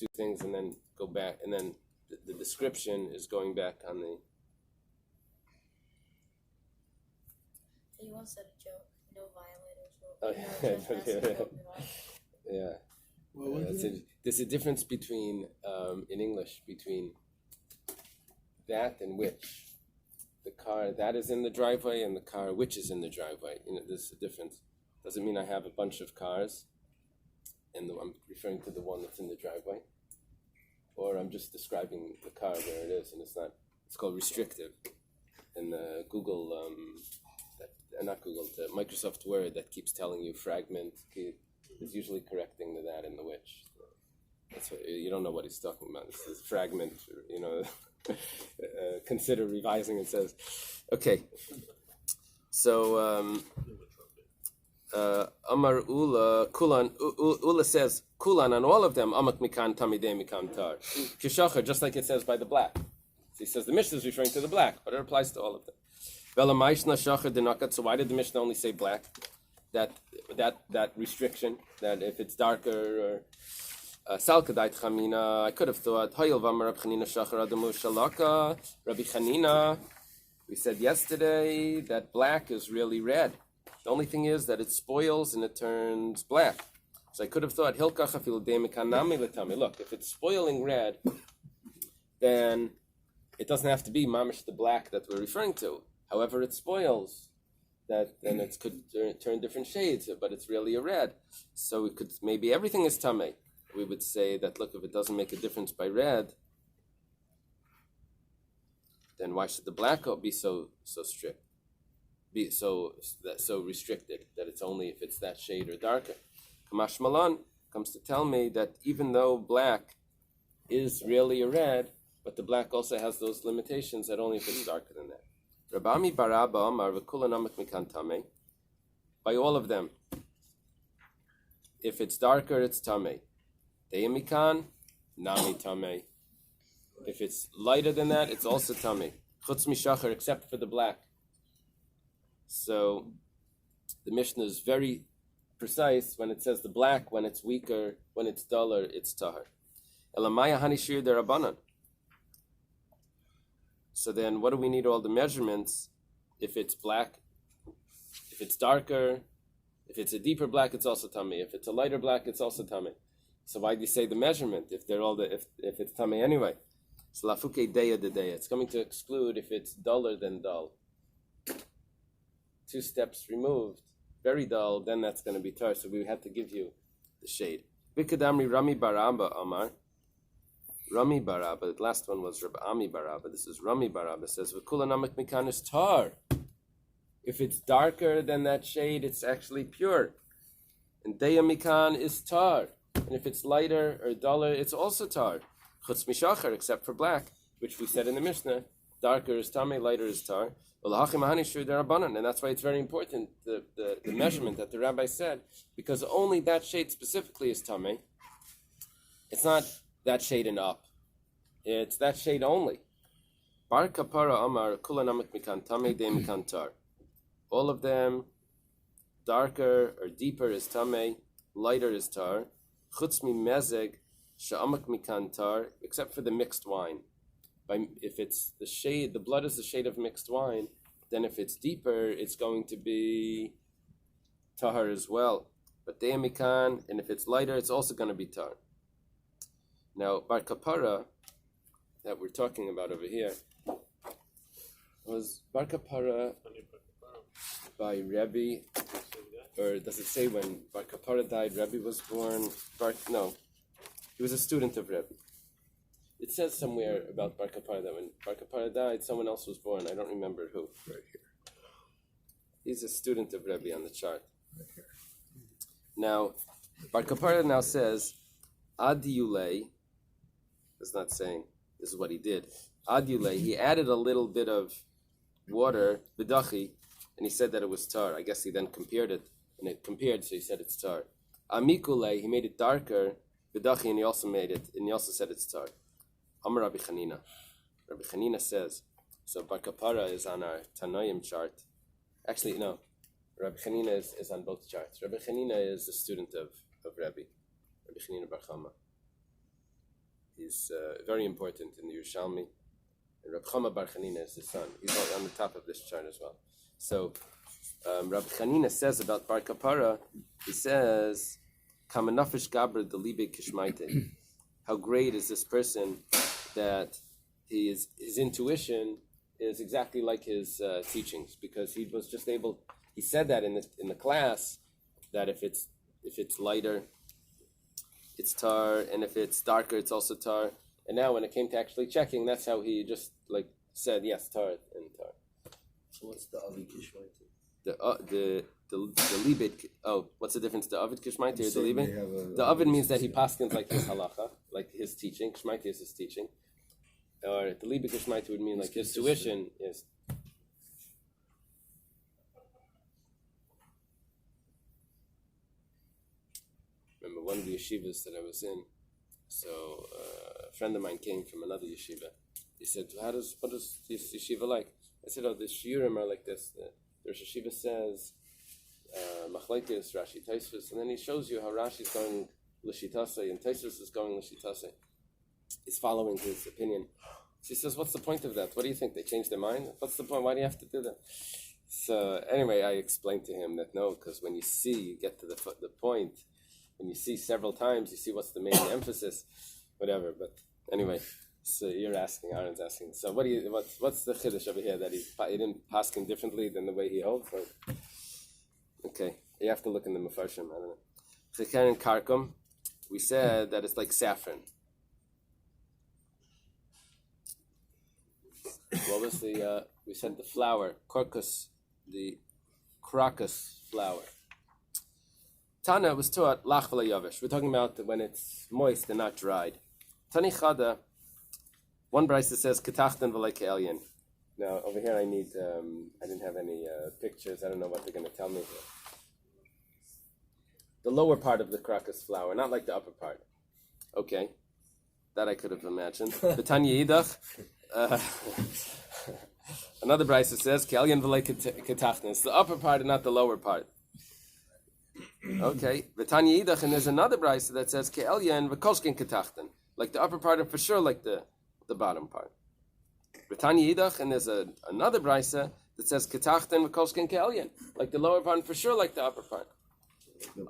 two things and then go back, and then the description is going back on the. You once said a joke. No violators. Oh, yeah. There's a difference between in English between that and which. The car that is in the driveway and the car which is in the driveway. There's a difference. Doesn't mean I have a bunch of cars, and I'm referring to the one that's in the driveway, or I'm just describing the car where it is, and it's not. It's called restrictive. And the Google, not Google, the Microsoft Word that keeps telling you fragment is usually correcting the that and the which. That's what, you don't know what he's talking about. This is fragment, consider revising, it says. Okay. So, Amar Ula, Kulan, Ula says, Kulan on all of them, Amak Mikan, Tamidei Mikan Tar. Kishachar, just like it says by the black. So he says the Mishnah is referring to the black, but it applies to all of them. So why did the Mishnah only say black? That restriction, that if it's darker or Salkadait Chamina, I could have thought Hayil Vamar Rabbi Chanina Shachar Adamu Shalaka. Rabbi Chanina, we said yesterday that black is really red. The only thing is that it spoils and it turns black. So I could have thought Hilkach Afil Demikanami Latami. Look, if it's spoiling red, then it doesn't have to be mamish the black that we're referring to. However, it spoils. That then it could turn different shades, but it's really a red. So we could maybe everything is tamei. We would say that look, if it doesn't make a difference by red, then why should the black be so strict? Be so restricted that it's only if it's that shade or darker. Kamash Malan comes to tell me that even though black is really a red, but the black also has those limitations that only if it's darker than that. Rabbi Barabba Amar v'kulanamik mikantame. By all of them, if it's darker, it's tamei. Deyamikan, nami tamei. If it's lighter than that, it's also tamei. Chutz mishachar, except for the black. So the Mishnah is very precise when it says the black. When it's weaker, when it's duller, it's tahar. Elamaya hanishir derabanan. So then what do we need all the measurements? If it's black, if it's darker, if it's a deeper black, it's also tamei. If it's a lighter black, it's also tamei. So why do you say the measurement if they're all if it's tamei anyway? So lafuke deya de deya. It's coming to exclude if it's duller than dull. 2 steps removed, very dull, then that's going to be tar. So we have to give you the shade. Bikadamri Rami Baraba Amar. Rami Baraba, the last one was Rabbi Ami Baraba. This is Rami Baraba. Says, V'kulanamik mikan is tar. If it's darker than that shade, it's actually pure. And Deya mikan is tar. And if it's lighter or duller, it's also tar. Chutz mishachar, except for black, which we said in the Mishnah. Darker is tamei, lighter is tar. And that's why it's very important, the measurement that the rabbi said, because only that shade specifically is tamei. It's not that shade and up. It's that shade only. Bar kapara amar kulanamik mikan tamei de mikan tar. All of them, darker or deeper is tamei, lighter is tar. Chutz mi mezeg sha'amak mikan tar, except for the mixed wine. If it's the shade, the blood is the shade of mixed wine, then if it's deeper, it's going to be tahar as well. But de mikan, and if it's lighter, it's also going to be tar. Now, Bar Kapara, that we're talking about over here, was Bar Kapara by Rabbi, or does it say when Bar Kapara died, Rabbi was born? No, he was a student of Rabbi. It says somewhere about Bar Kapara that when Bar Kapara died, someone else was born. I don't remember who. Right here. He's a student of Rabbi on the chart. Right here. Now, Bar Kapara now says, Adiyulei, it's not saying this is what he did. Adiyulei, he added a little bit of water, bidachi, and he said that it was tar. I guess he then compared it, and it compared, so he said it's tar. Amikulei, he made it darker, bidachi, and he also said it's tar. Amar Rabbi Chanina. Rabbi Chanina says, so Bar Kapara is on our Tanoim chart. Actually, no. Rabbi Chanina is on both charts. Rabbi Chanina is a student of Rabbi Chanina Bar Chama. He's very important in the Yerushalmi. And Rabbi Chama Bar Chanina is his son. He's on the top of this chart as well. So Rabbi Chanina says about Bar Kapara, he says, Kamanafish Gabra Delibe Kishmaite. How great is this person that his intuition is exactly like his teachings, because he was just able. He said that in the class that if it's lighter, it's tar, and if it's darker, it's also tar. And now when it came to actually checking, that's how he just said yes, tar and tar. So what's the Avid Kishmaite? The libid. Oh, what's the difference? The Avid Kishmaite or the libid? The Avid means that he paskins like his halacha, like his teaching. Kishmaite is his teaching. Or the libid Kishmaite would mean like his tuition is. Remember one of the yeshivas that I was in. So a friend of mine came from another yeshiva. He said, what is this yeshiva like? I said, the shiurim are like this. The Rosh Yeshiva says, Machlekes, Rashi, Taisvus, and then he shows you how Rashi's going L'shitase and Taisvus is going L'shitase. He's following his opinion. She says, what's the point of that? What do you think? They changed their mind? What's the point? Why do you have to do that? So anyway, I explained to him that no, because when you see, you get to the point. When you see several times, you see what's the main emphasis, whatever. But anyway, so you're asking, Aaron's asking. So what's the chiddush over here that he didn't pass him differently than the way he holds? Or? Okay, you have to look in the Mefarshim. I don't know. Chikar and Karkum, we said that it's like saffron. What was we said the flour, the crocus flour. Tana was taught lach v'la yavish. We're talking about when it's moist and not dried. Tani chada, one brisa says ketachtan v'la ke'elyon. Now over here I need, I didn't have any pictures. I don't know what they're going to tell me. The lower part of the crocus flour, not like the upper part. Okay, that I could have imagined. The Tanya Yidach. Another brisa says ke'elyon v'la ketachtan. It's the upper part and not the lower part. Okay, V'tanya Yidach, and there's another brisa that says ke'elyon v'kolshkin ketachtan, like the upper part and for sure like the bottom part. V'tanya Yidach, and there's another brisa that says ketachtan v'kolshkin ke'elyon, like the lower part and for sure like the upper part.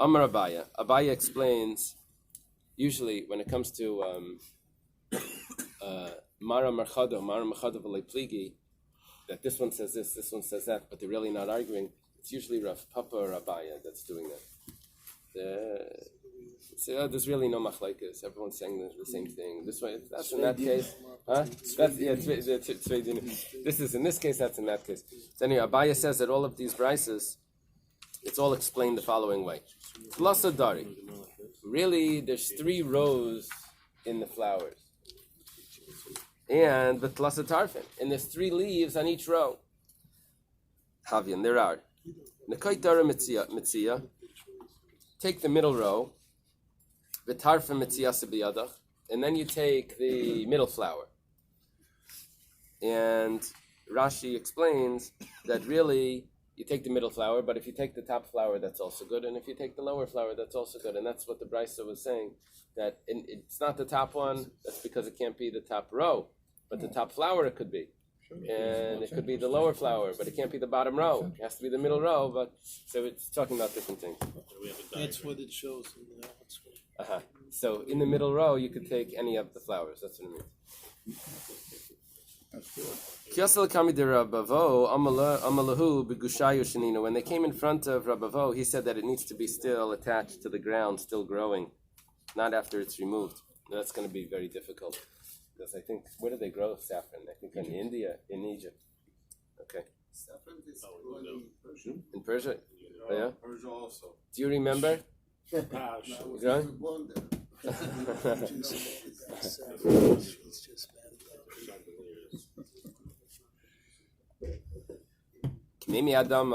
Amar Abaya. Abaya explains, usually when it comes to Mara Marchado v'lei pligi, that this one says this one says that, but they're really not arguing. It's usually Rav Papa or Abaya that's doing that. There's really no machlekes. Everyone's saying the same thing. This way, that's in that case. Huh? That's, yeah, this is in this case, that's in that case. So anyway, Abaya says that all of these brises, it's all explained the following way. Tlasadari. Really, there's 3 rows in the flowers. And the tlasatarfin. And there's 3 leaves on each row. Havian, there are. Nekaitara mitzia. Take the middle row. V'tarfa mitzia sebiyadach. And then you take the middle flower. And Rashi explains that really you take the middle flower, but if you take the top flower, that's also good. And if you take the lower flower, that's also good. And that's what the Brisa was saying, that it's not the top one, that's because it can't be the top row. But the top flower it could be. And it could be the lower flower, but it can't be the bottom row. It has to be the middle row, but so it's talking about different things. That's what it shows in the screen. So in the middle row, you could take any of the flowers. That's what it means. When they came in front of Rabavo, he said that it needs to be still attached to the ground, still growing, not after it's removed. That's going to be very difficult. Because I think, where do they grow saffron? I think in India, in Egypt. Okay. Saffron is grown in Persia. In Persia? Oh, yeah? Persia also. Do you remember? I was born there. Maybe Adam,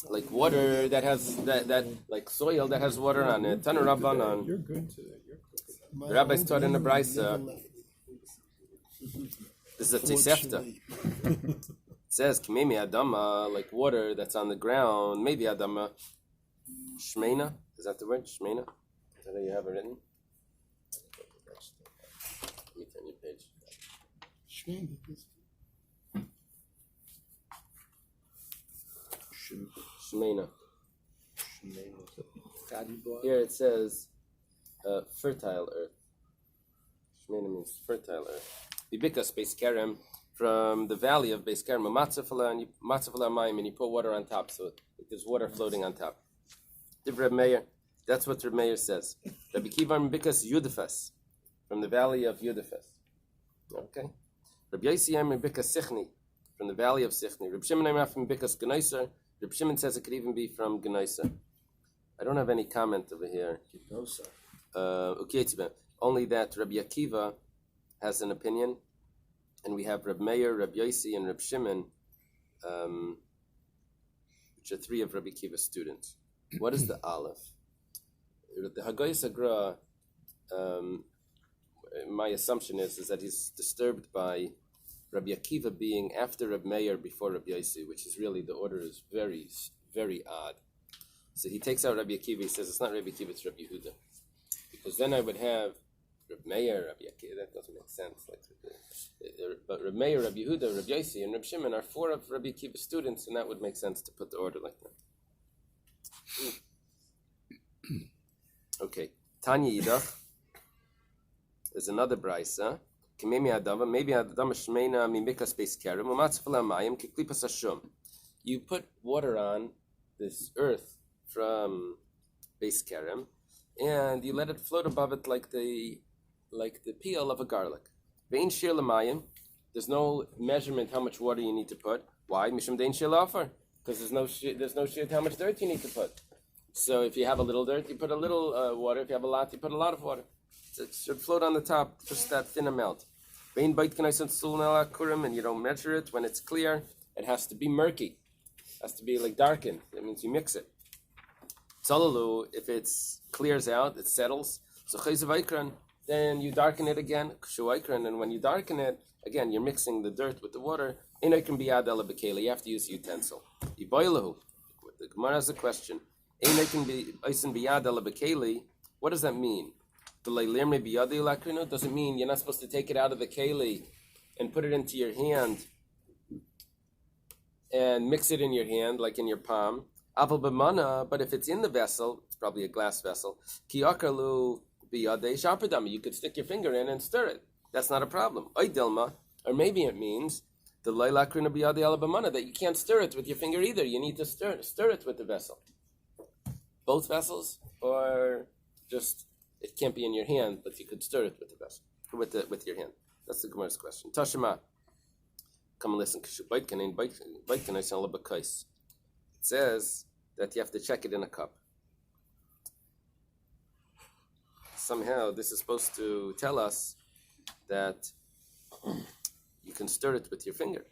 like water that has, that like soil that has water on it. Tanu Rabbanan. You're good today. The rabbis taught in the Brisa. This is a Tosefta. It says, Kimemi Adama, like water that's on the ground, maybe Adama. Shmeina, is that the word? Shmeina? Is that how you have it written? on your page. Shmeina. Here it says fertile earth. Shmeina means fertile earth. Bibikas Bais Kerem, from the valley of Bais Kerem, matzafala mayim, and you put water on top, so there's water floating on top. Rabbi Meir, that's what Rabbi Meir says. Rabbi Kiva Bibikas Yudafas, from the valley of Yudafas. Okay. Rabbi Yossi Bibikas Sichni, from the valley of Sichni. Rabbi Shimon from Bibikas Gneiser. Rabbi Shimon says it could even be from Gneiser. I don't have any comment over here. Only that Rabbi Akiva has an opinion, and we have Rabbi Meir, Rabbi Yossi, and Rabbi Shimon, which are three of Rabbi Akiva's students. What is the Aleph? The Haggais Agra, my assumption is that he's disturbed by Rabbi Akiva being after Rabbi Meir before Rabbi Yossi, which is really, the order is very, very odd. So he takes out Rabbi Akiva, he says it's not Rabbi Akiva, it's Rabbi Yehuda. Because then I would have Rabbi Meir, Rabbi Akiva, that doesn't make sense. But Rabbi Meir, Rabbi Yehuda, Rabbi Yossi, and Rabbi Shimon are four of Rabbi Akiva's students, and that would make sense to put the order like that. Okay. Tanya Yidach. There's another Bais, maybe Adama Shmeina Mimikas Bais Kerem, Umatzfala Mayim, Kiklipas Hashum. You put water on this earth from Bais Kerem, and you let it float above it like the peel of a garlic. Vein Shir Lamayim, there's no measurement how much water you need to put. Why? Mishum Dein Shir Lafar. Because there's no shir how much dirt you need to put. So if you have a little dirt, you put a little water. If you have a lot, you put a lot of water. So it should float on the top, just that thin amount. And you don't measure it when it's clear. It has to be murky. It has to be like darkened. That means you mix it. Tzalalu, if it clears out, it settles. So then you darken it again. And when you darken it, again, you're mixing the dirt with the water. You have to use a utensil. The Gemara has a question. What does that mean? Does it mean you're not supposed to take it out of the keli and put it into your hand and mix it in your hand, like in your palm? But if it's in the vessel, it's probably a glass vessel, you could stick your finger in and stir it. That's not a problem. Or maybe it means that you can't stir it with your finger either. You need to stir it with the vessel. Both vessels, or just it can't be in your hand, but you could stir it with the vessel, with your hand. That's the Gemara's question. Tashima, come and listen. It says that you have to check it in a cup. Somehow, this is supposed to tell us that you can stir it with your finger.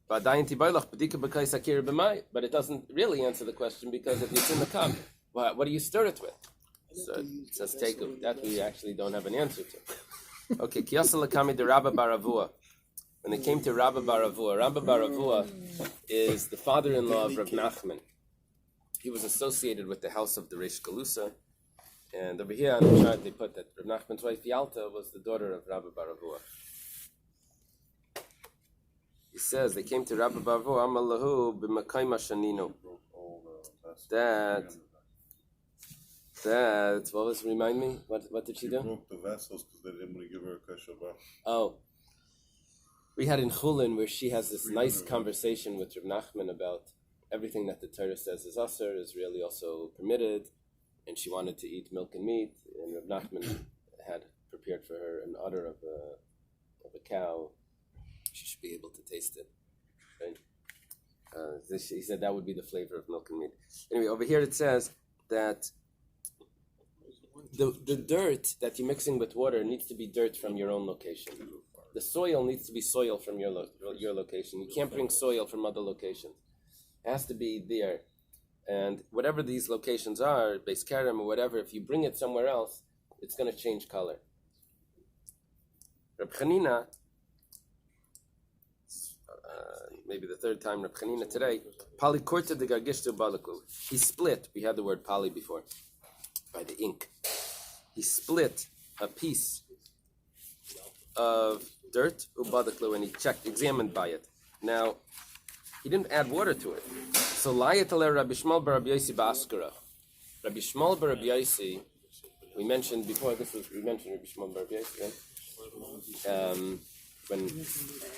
But it doesn't really answer the question, because if it's in the cup, what do you stir it with? So it says teku. That we actually don't have an answer to. Okay, Kiyasa Lakami de Rabbi Baravua. When they came to Rabbi Baravua is the father-in-law of Rav Menachem. He was associated with the house of the Reish Galusa. And over here on the chart they put that Rav Menachem's wife Yalta was the daughter of Rabbi Baravua. He says they came to Rabbi Baravua, Amalahu b'makayma shanino. That what was, remind me? What did she do? Broke the vessels because they didn't want to give her a kashava. Oh. We had in Chulin where she has this nice conversation with Rav Menachem about everything that the Torah says is asur is really also permitted, and she wanted to eat milk and meat, and Rav Menachem had prepared for her an udder of a cow. She should be able to taste it, right? He said that would be the flavor of milk and meat. Anyway, over here it says that the dirt that you're mixing with water needs to be dirt from your own location. The soil needs to be soil from your location. You can't bring soil from other locations. It has to be there. And whatever these locations are, Bais Kerem or whatever, if you bring it somewhere else, it's going to change color. Reb Chanina, maybe the third time Reb Chanina today, Pali Korta de Gargishtu Balaku. He split, we had the word Pali before, by the ink. He split a piece of dirt, ubadaklu, and he examined by it. Now, he didn't add water to it. So, layat ale Rabbi Shmuel bar Rabbi Yosi ba'askara. Rabbi Shmuel bar Rabbi Yosi, we mentioned before, Rabbi Shmuel bar Rabbi Yosi, right? When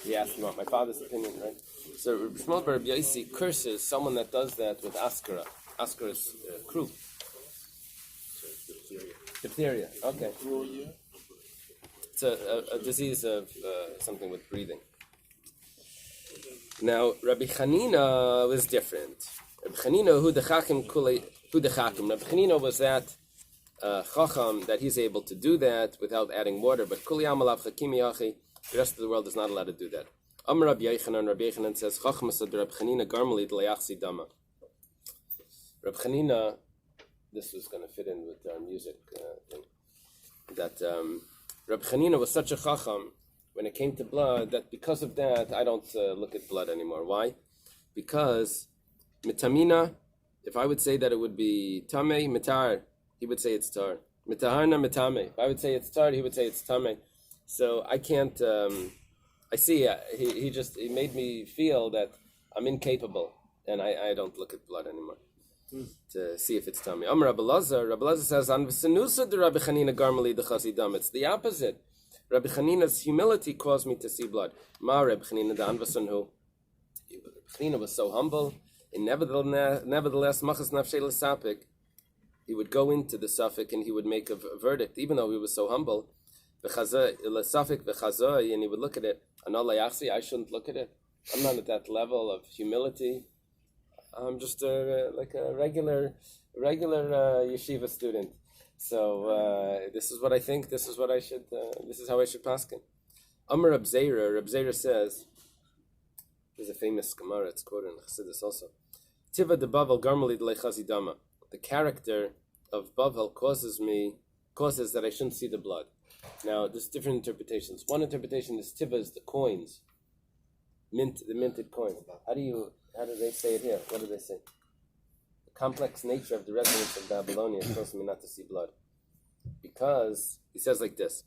he asked me about my father's opinion, right? So, Rabbi Shmuel bar Rabbi Yosi curses someone that does that with askara. Askara is croup. Diphtheria, okay. It's a disease of something with breathing. Now, Rabbi Chanina was different. Rabbi Chanina, who the chakim. Rabbi Chanina was that chacham that he's able to do that without adding water. But kuli amalav chakimi achi, the rest of the world is not allowed to do that. Amar Rabbi Yochanan says chachmas ad Rabbi Chanina garmali d'layachsi dama. Rabbi Chanina, this was going to fit in with our music thing. That Rabbi Chanina was such a chacham when it came to blood that because of that I don't look at blood anymore. Why? Because mitamina, if I would say that it would be tamei mitar, he would say it's tar. Mitaharna mitame. If I would say it's tar, he would say it's tamei. So I can't. I see. He made me feel that I'm incapable, and I don't look at blood anymore to see if it's tummy. Rabbi Lazar says, Rabbi Chanina garmali d'chasidam. It's the opposite. Rabbi Chanina's humility caused me to see blood. Ma Rabbi Chanina d'anvasan hu. Rabbi Chanina was so humble, and nevertheless, machas nafshei l'sapik, he would go into the suffix and he would make a verdict, even though he was so humble. L'sapik v'chazoi, and he would look at it. I shouldn't look at it. I'm not at that level of humility. I'm just like a regular yeshiva student. So this is what I think. This is what I should. This is how I should paskin. Amar Reb Zera says, there's a famous Gemara. It's quoted in Chassidus also. Tiva de Bavel garmali d'leichazidama. The character of Bavel causes that I shouldn't see the blood. Now there's different interpretations. One interpretation is Tiva is the coins, the minted coins. How do they say it here? What do they say? The complex nature of the residents of Babylonia causes me not to see blood. Because he says like this.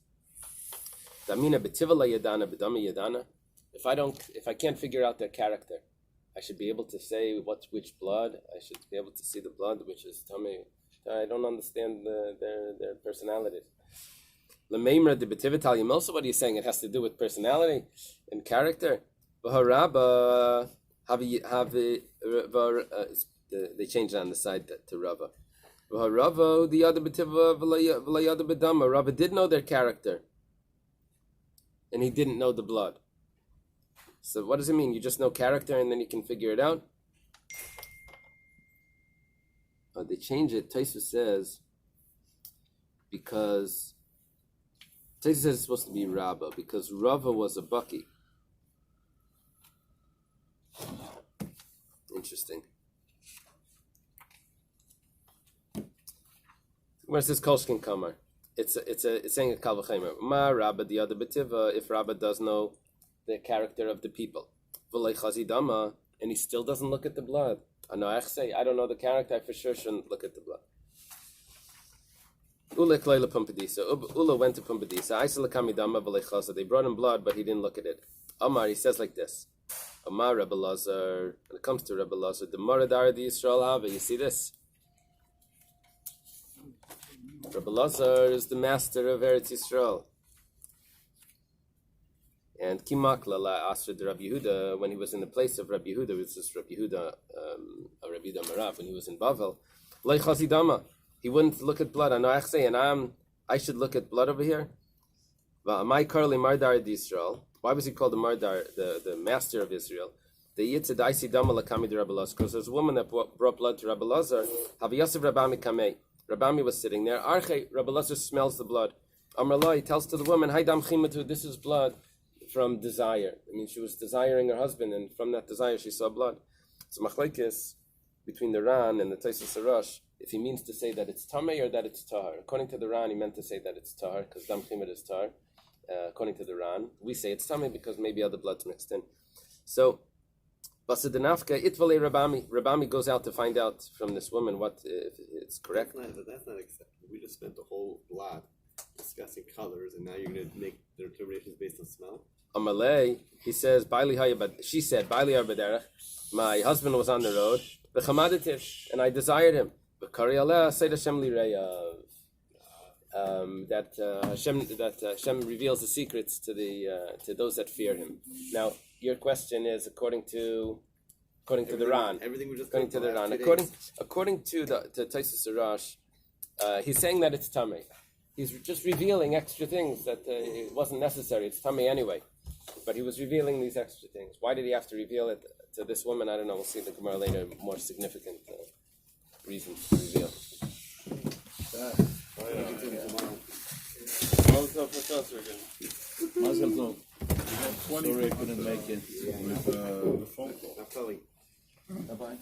Damina b'tiva yadana b'dami yadana. If I can't figure out their character, I should be able to say which blood. I should be able to see the blood, which is tummy. I don't understand their personalities. L'meimra de b'tiva also, what are you saying? It has to do with personality and character. V'haraba. They changed it on the side to Rava. Rava, the other betiva, v'layada bedama. Rava did know their character, and he didn't know the blood. So what does it mean? You just know character, and then you can figure it out. They change it. Taisus says because Taisus says it's supposed to be Rava because Rava was a bucky. Interesting. Where it says Kolshkin Kamar, it's saying a Kal V'chemer. Ma Rabba the other betiva. If Rabba does know the character of the people, V'lei Chazidama, and he still doesn't look at the blood. I don't know the character. I for sure shouldn't look at the blood. Ula Kleila Pumpadisa. Ula went to Pumpadisa. Aisala Kamidama V'lei Chaza. They brought him blood, but he didn't look at it. Amar, he says like this. Amar Rabbi Lazar, when it comes to Rabbi Lazar, the Maradar the Yisrael Hava, you see this? Rabbi Lazar is the master of Eretz Yisrael. And Kimak Lala Asra de Rabbi Yehuda, when he was in the place of Rabbi Yehuda, which is Rabbi Yehuda Marav, when he was in Bavel, Lei Chazidama, he wouldn't look at blood. And I should look at blood over here? My Karli Mardar de Yisrael. Why was he called the Mardar, the master of Israel? The Yitzed Aisi Dama Lakami de Rabbi Lazar, because there's a woman that brought blood to Rabbi Lazar. Haviyasiv Rabami Kamei. Rabami was sitting there. Arche, Rabbi Lazar smells the blood. Amrullah, he tells to the woman, Haidam Chimatu, this is blood from desire. I mean, she was desiring her husband, and from that desire she saw blood. So machlekes between the Ran and the Taisus Arash, if he means to say that it's Tamei or that it's Tahar. According to the Ran, he meant to say that it's Tahar, because Dam Chimet is Tahar. According to the Ran, we say it's Tamei because maybe other blood's mixed in. So, Basadanafka, Itvale Rabami. Rabami goes out to find out from this woman what if it's correct. That's not acceptable. We just spent the whole blad discussing colors, and now you're going to make the determinations based on smell? Amalei, he says, she said, my husband was on the road, and I desired him. That Hashem reveals the secrets to those that fear Him. Now, your question is according to the Ran. Everything we just according to the Ran. According to Taisus Arash, he's saying that it's tamei. He's just revealing extra things that it wasn't necessary. It's tamei anyway, but he was revealing these extra things. Why did he have to reveal it to this woman? I don't know. We'll see in the Gemara later. More significant reasons to reveal. Sorry I couldn't make it. With the phone call. Naphtali. Bye-bye.